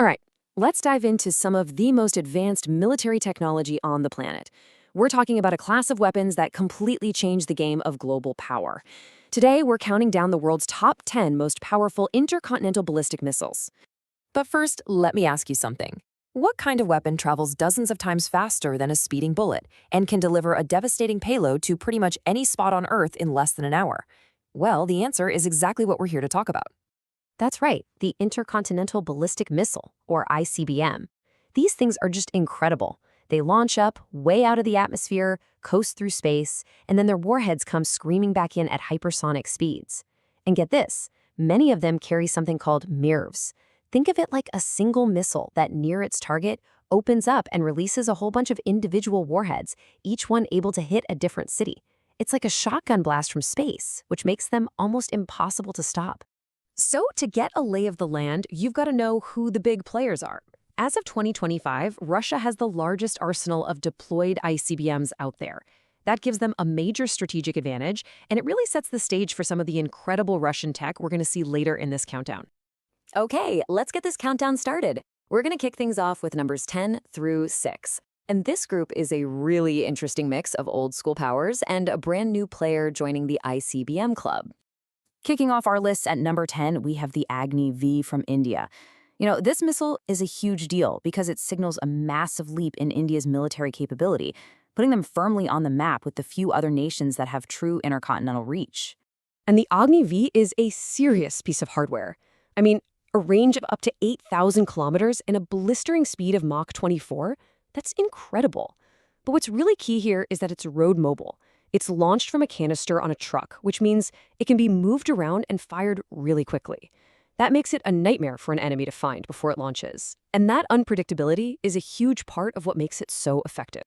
All right, let's dive into some of the most advanced military technology on the planet. We're talking about a class of weapons that completely changed the game of global power. Today, we're counting down the world's top 10 most powerful intercontinental ballistic missiles. But first, let me ask you something. What kind of weapon travels dozens of times faster than a speeding bullet and can deliver a devastating payload to pretty much any spot on Earth in less than an hour? Well, the answer is exactly what we're here to talk about. That's right, the Intercontinental Ballistic Missile, or ICBM. These things are just incredible. They launch up, way out of the atmosphere, coast through space, and then their warheads come screaming back in at hypersonic speeds. And get this, many of them carry something called MIRVs. Think of it like a single missile that, near its target, opens up and releases a whole bunch of individual warheads, each one able to hit a different city. It's like a shotgun blast from space, which makes them almost impossible to stop. So to get a lay of the land, you've got to know who the big players are. As of 2025, Russia has the largest arsenal of deployed ICBMs out there. That gives them a major strategic advantage, and it really sets the stage for some of the incredible Russian tech we're going to see later in this countdown. Okay, let's get this countdown started. We're going to kick things off with numbers 10 through 6. And this group is a really interesting mix of old school powers and a brand new player joining the ICBM club. Kicking off our list at number 10, we have the Agni V from India. This missile is a huge deal because it signals a massive leap in India's military capability, putting them firmly on the map with the few other nations that have true intercontinental reach. And the Agni V is a serious piece of hardware. A range of up to 8,000 kilometers and a blistering speed of Mach 24? That's incredible. But what's really key here is that it's road mobile. It's launched from a canister on a truck, which means it can be moved around and fired really quickly. That makes it a nightmare for an enemy to find before it launches. And that unpredictability is a huge part of what makes it so effective.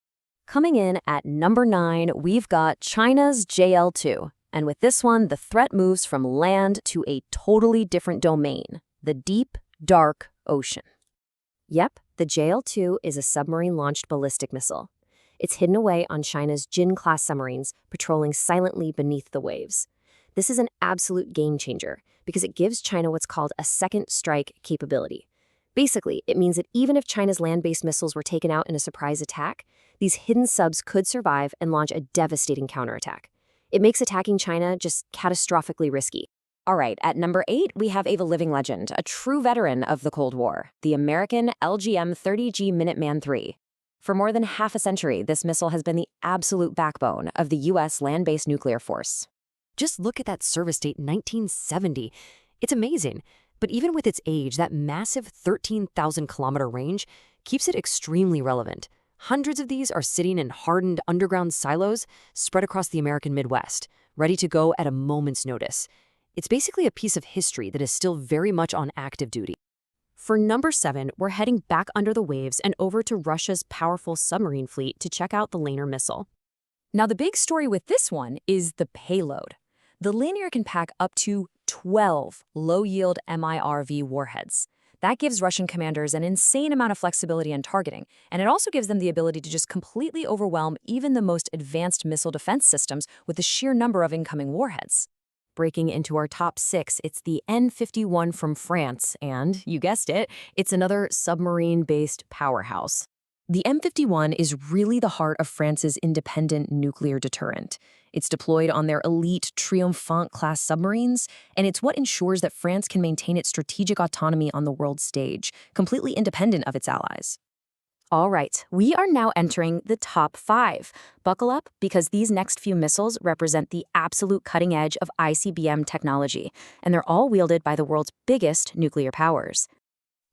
Coming in at number 9, we've got China's JL-2. And with this one, the threat moves from land to a totally different domain, the deep, dark ocean. Yep, the JL-2 is a submarine-launched ballistic missile. It's hidden away on China's Jin-class submarines, patrolling silently beneath the waves. This is an absolute game-changer because it gives China what's called a second strike capability. Basically, it means that even if China's land-based missiles were taken out in a surprise attack, these hidden subs could survive and launch a devastating counterattack. It makes attacking China just catastrophically risky. All right, at number 8, we have a living legend, a true veteran of the Cold War, the American LGM-30G Minuteman III. For more than half a century, this missile has been the absolute backbone of the U.S. land-based nuclear force. Just look at that service date, 1970. It's amazing. But even with its age, that massive 13,000-kilometer range keeps it extremely relevant. Hundreds of these are sitting in hardened underground silos spread across the American Midwest, ready to go at a moment's notice. It's basically a piece of history that is still very much on active duty. For number 7, we're heading back under the waves and over to Russia's powerful submarine fleet to check out the Linear missile. Now, the big story with this one is the payload. The Linear can pack up to 12 low-yield MIRV warheads. That gives Russian commanders an insane amount of flexibility and targeting, and it also gives them the ability to just completely overwhelm even the most advanced missile defense systems with the sheer number of incoming warheads. Breaking into our top 6, it's the N-51 from France, and, you guessed it, it's another submarine-based powerhouse. The M51 is really the heart of France's independent nuclear deterrent. It's deployed on their elite Triomphant-class submarines, and it's what ensures that France can maintain its strategic autonomy on the world stage, completely independent of its allies. All right, we are now entering the top 5. Buckle up, because these next few missiles represent the absolute cutting edge of ICBM technology, and they're all wielded by the world's biggest nuclear powers.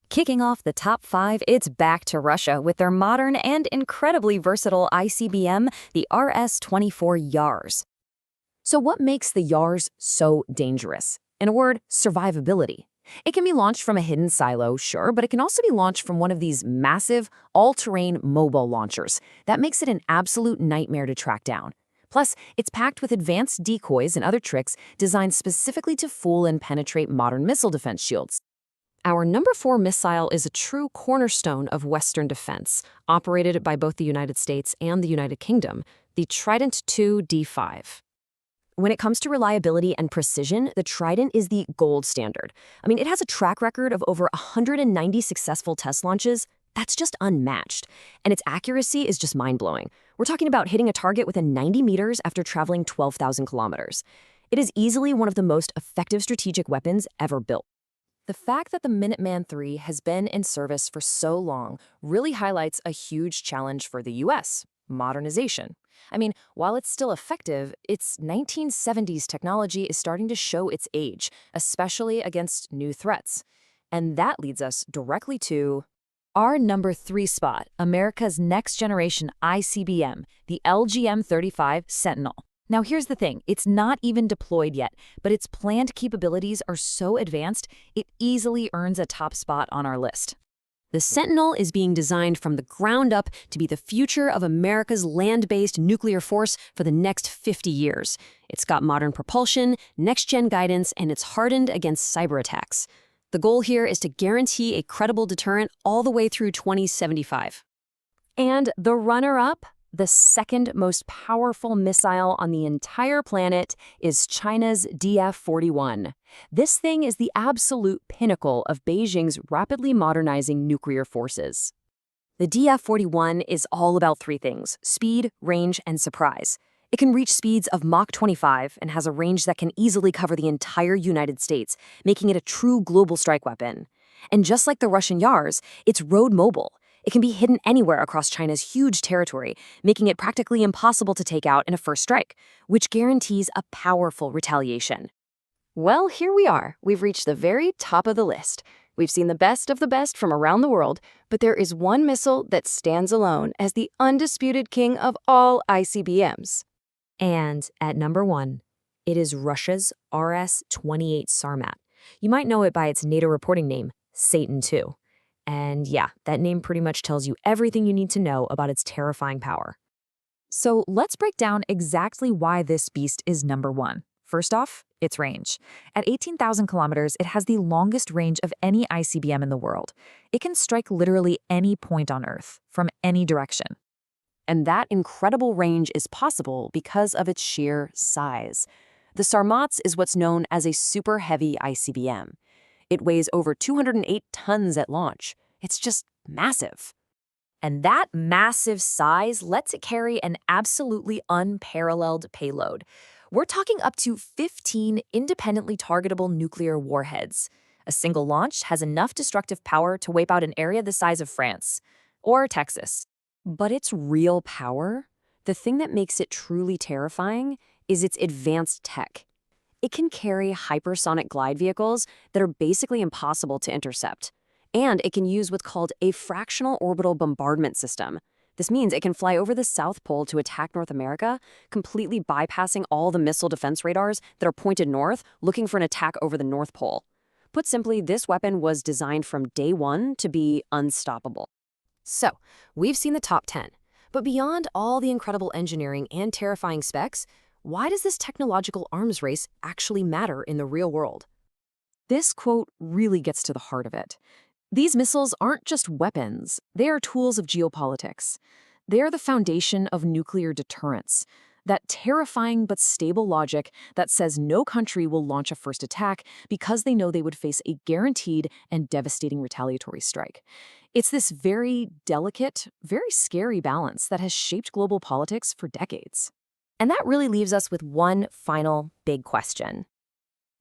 Kicking off the top 5, it's back to Russia with their modern and incredibly versatile ICBM, the RS-24 Yars. So what makes the Yars so dangerous? In a word, survivability. It can be launched from a hidden silo, sure, but it can also be launched from one of these massive, all-terrain mobile launchers. That makes it an absolute nightmare to track down. Plus, it's packed with advanced decoys and other tricks designed specifically to fool and penetrate modern missile defense shields. Our number 4 missile is a true cornerstone of Western defense, operated by both the United States and the United Kingdom, the Trident II D5. When it comes to reliability and precision, the Trident is the gold standard. I mean, it has a track record of over 190 successful test launches. That's just unmatched. And its accuracy is just mind-blowing. We're talking about hitting a target within 90 meters after traveling 12,000 kilometers. It is easily one of the most effective strategic weapons ever built. The fact that the Minuteman III has been in service for so long really highlights a huge challenge for the U.S. modernization. I mean, while it's still effective, its 1970s technology is starting to show its age, especially against new threats. And that leads us directly to our number 3 spot, America's next generation ICBM, the LGM-35 Sentinel. Now here's the thing, it's not even deployed yet, but its planned capabilities are so advanced, it easily earns a top spot on our list. The Sentinel is being designed from the ground up to be the future of America's land-based nuclear force for the next 50 years. It's got modern propulsion, next-gen guidance, and it's hardened against cyber attacks. The goal here is to guarantee a credible deterrent all the way through 2075. And the runner-up, the second most powerful missile on the entire planet, is China's DF-41. This thing is the absolute pinnacle of Beijing's rapidly modernizing nuclear forces. The DF-41 is all about 3 things: speed, range, and surprise. It can reach speeds of Mach 25 and has a range that can easily cover the entire United States, making it a true global strike weapon. And just like the Russian Yars, it's road mobile. It can be hidden anywhere across China's huge territory, making it practically impossible to take out in a first strike, which guarantees a powerful retaliation. Well, here we are. We've reached the very top of the list. We've seen the best of the best from around the world, but there is one missile that stands alone as the undisputed king of all ICBMs. And at number 1, it is Russia's RS-28 Sarmat. You might know it by its NATO reporting name, Satan II. And yeah, that name pretty much tells you everything you need to know about its terrifying power. So let's break down exactly why this beast is number 1. First off, its range. At 18,000 kilometers, it has the longest range of any ICBM in the world. It can strike literally any point on Earth, from any direction. And that incredible range is possible because of its sheer size. The Sarmat is what's known as a super heavy ICBM. It weighs over 208 tons at launch. It's just massive. And that massive size lets it carry an absolutely unparalleled payload. We're talking up to 15 independently targetable nuclear warheads. A single launch has enough destructive power to wipe out an area the size of France or Texas. But its real power, the thing that makes it truly terrifying, is its advanced tech. It can carry hypersonic glide vehicles that are basically impossible to intercept. And it can use what's called a fractional orbital bombardment system. This means it can fly over the South Pole to attack North America, completely bypassing all the missile defense radars that are pointed north, looking for an attack over the North Pole. Put simply, this weapon was designed from day 1 to be unstoppable. So, we've seen the top 10. But beyond all the incredible engineering and terrifying specs, why does this technological arms race actually matter in the real world? This quote really gets to the heart of it. These missiles aren't just weapons, they are tools of geopolitics. They are the foundation of nuclear deterrence, that terrifying but stable logic that says no country will launch a first attack because they know they would face a guaranteed and devastating retaliatory strike. It's this very delicate, very scary balance that has shaped global politics for decades. And that really leaves us with one final big question.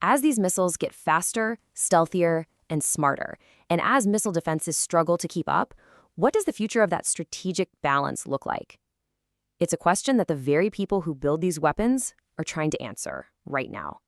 As these missiles get faster, stealthier, and smarter, and as missile defenses struggle to keep up, what does the future of that strategic balance look like? It's a question that the very people who build these weapons are trying to answer right now.